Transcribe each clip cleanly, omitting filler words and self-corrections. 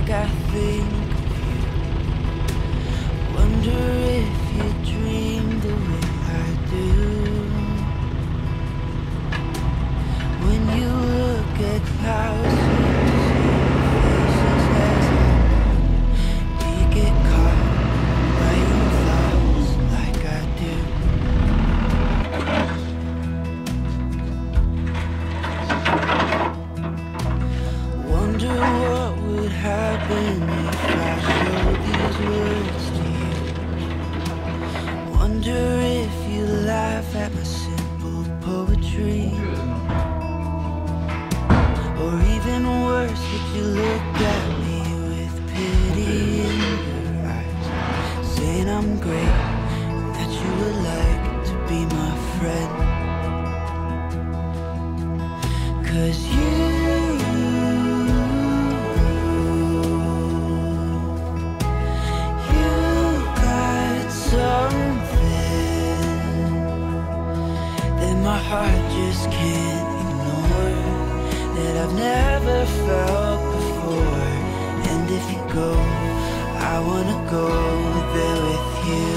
like I think of you. Wonder if you dream the way I do. When you look at clouds, faces as do you get caught by your thoughts like I do? Wonder what would happen if I showed these words to you. Wonder if you laugh at my simple poetry. Or even worse, would you look at me with pity in your eyes, saying I'm great and that you would like to be my friend? 'Cause you got something that my heart just can't ignore, that I've never felt before. And if you go, I wanna go there with you.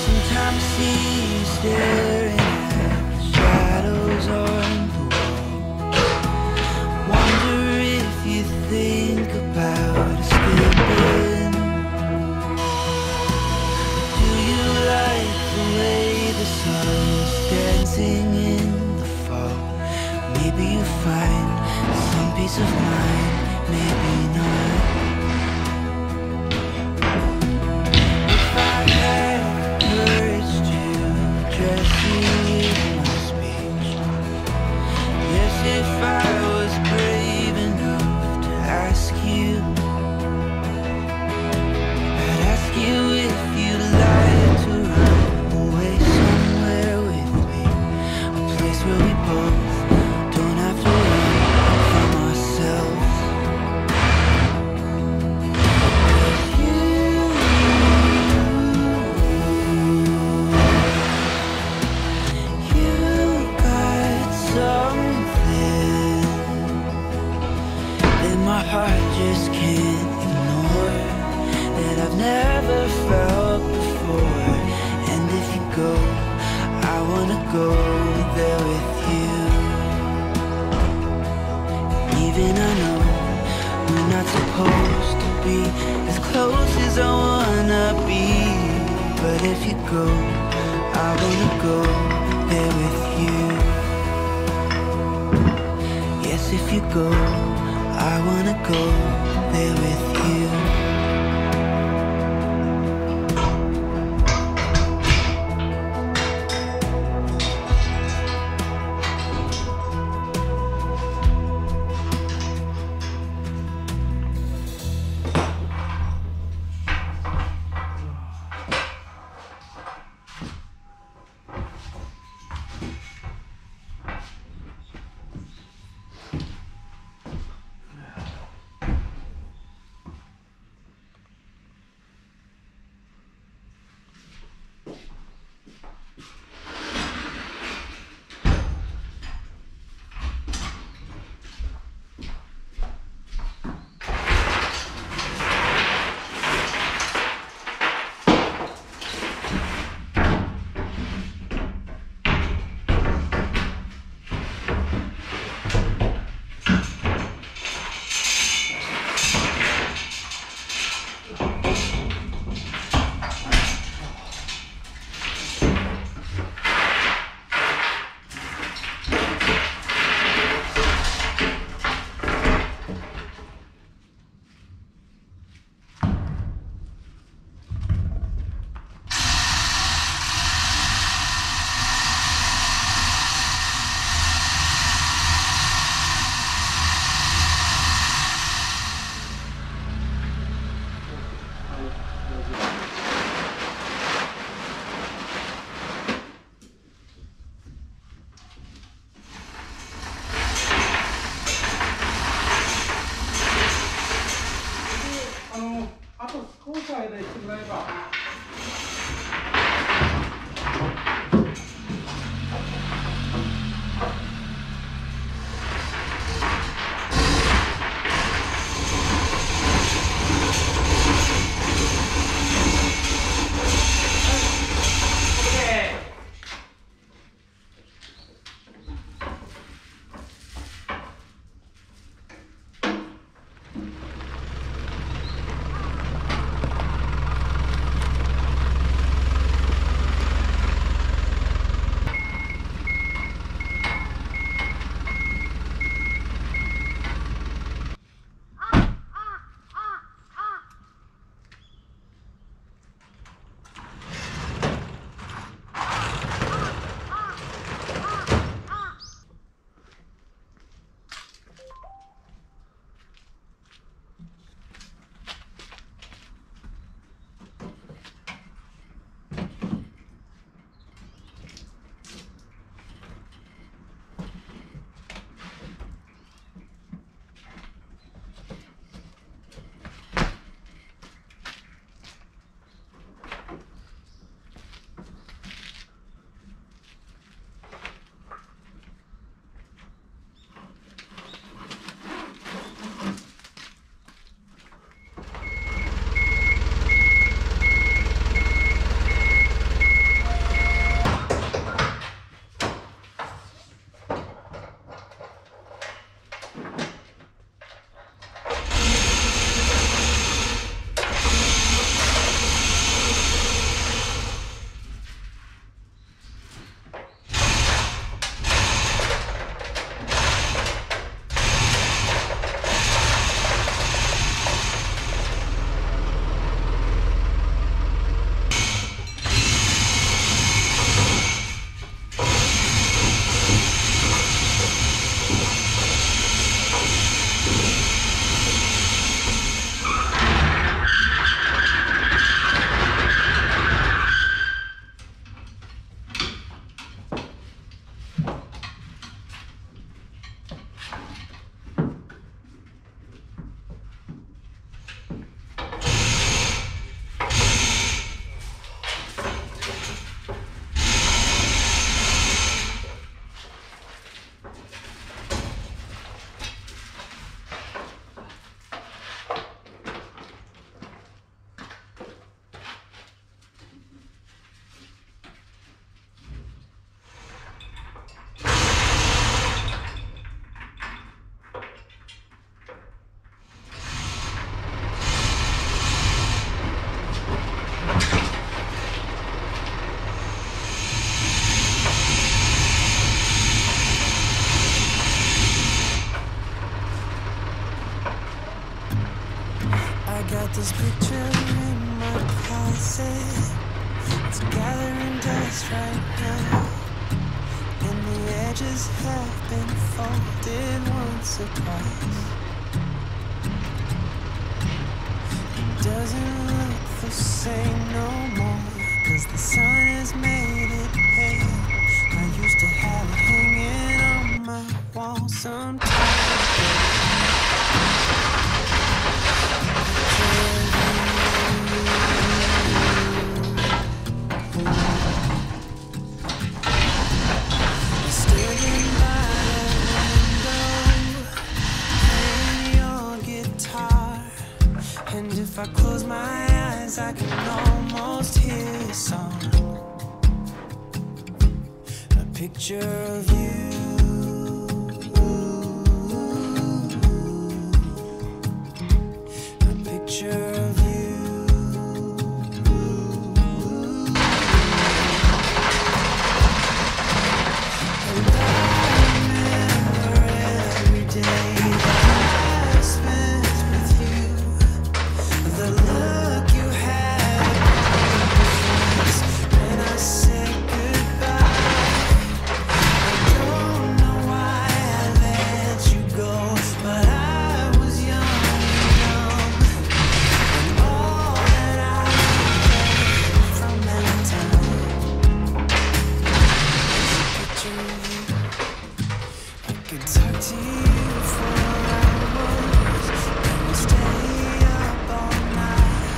Sometimes I see you staring at the shadows on the wall. Wonder if you think about escaping. Do you like the way the sun's dancing in the fall? Maybe you find some peace of mind, maybe not. If I had courage to dress you with my speech, yes, if I was brave enough to ask you, I'd ask you if you'd like to run away somewhere with me, a place where we both don't have to run from ourselves. 'Cause you got something that my heart just can't ignore, that I've never felt before. And if you go, I wanna go there with you. Even I know we're not supposed to be as close as I wanna be, but if you go, I wanna go there with you. Yes, if you go, I wanna go there with you. 再进来吧。Got this picture in my closet. It's gathering dust right now, and the edges have been folded once or twice. It doesn't look the same no more, 'cause the sun has made it pale. I used to have it hanging on my wall sometimes. And if I close my eyes, I can almost hear a song. A picture of you. A picture of you. And I remember every day that I spent with you. The look you had when I said goodbye. I don't know why I let you go, but I was young and numb, and all that I remember from that time. Picture of you. I could talk to you for hours, and we'd stay up all night.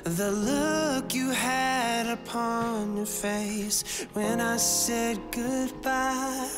the look you had upon your face when I said goodbye.